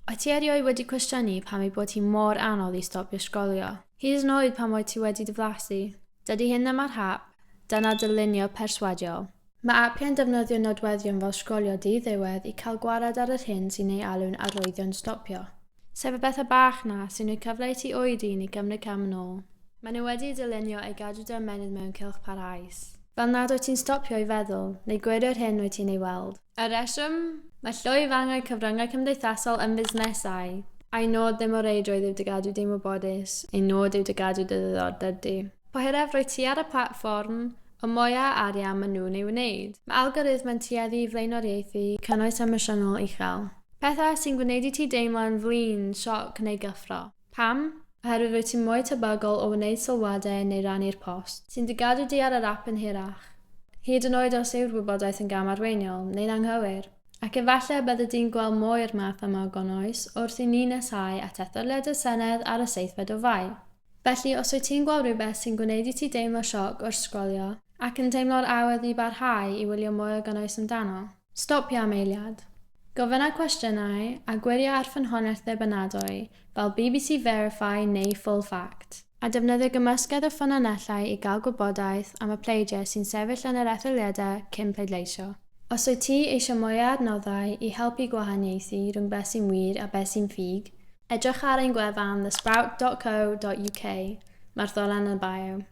Wyt ti erioed wedi cwestiynu pam ei bod hi mor anodd I stopio sgrolio? Hyd yn oed pam wyt ti wedi diflasu? Dydy hyn ddim ar hap, dyna dylunio perswadiol. Mae apiau'n defnyddio nodweddion fel sgrolio di-ddiwedd I cael gwared ar yr hyn sy'n ei alw'n arwyddion stopio. Sef y bethau bach na sy'n rhoi cyfle I ti oedi neu gymryd cam yn ôl. Maen nhw wedi dylunio ei gadw dy ymenydd mewn cylch parhaus. Fel nad wyt ti'n stopio I feddwl, neu gwirio'r hyn wyt ti'n ei weld. Y reswm, mae llwy fangau cyfryngau cymdeithasol yn busnesau. A'i nod ddim o reidrwydd yw dy gadw dim wybodus, ei nod yw dy gadw dy ddiddordeb di. Oherwydd rwy ti ar y platfform, o mwyaf arian maen nhw'n ei wneud. Mae algorithm yn tueddu I flaenoriaethu cynnwys emosiynol uchel. Pethau sy'n gwneud I ti deimlo'n flin, sioc neu gyffro. Pam? Oherwydd rwy ti'n mwy tebygol o wneud sylwadau neu rannu'r post, sy'n dy gadw di ar yr ap yn hirach. Hyd yn oed os yw'r wybodaeth yn gamarweiniol neu'n anghywir. Ac efallai bydde di'n gweld mwy o'r math yma o gynnwys wrth I ni nesau at etholiadau'r Senedd ar y 7th o Fai. Felly, os wyt ti'n gweld rhywbeth sy'n gwneud I ti deimlo sioc o'r sgrolio ac yn teimlo'r awydd I barhau I wylio mwy o gynnwys amdano, stopio am eiliad. Gofynna cwestiynau a gwirio ar ffynhoniaeth ddibynadwy fel BBC Verify neu Full Fact, a defnyddio gymysgedd o ffynonellau I gael gwybodaeth am y pleidiau sy'n sefyll yn yr etholiadau cyn pleidleisio. Os wyt ti eisiau mwy o adnoddau I helpu gwahaniaethu rhwng beth sy'n wir a beth sy'n ffug, edrych ar ein gwefan thesprout.co.uk, mae'r ddolen yn bio.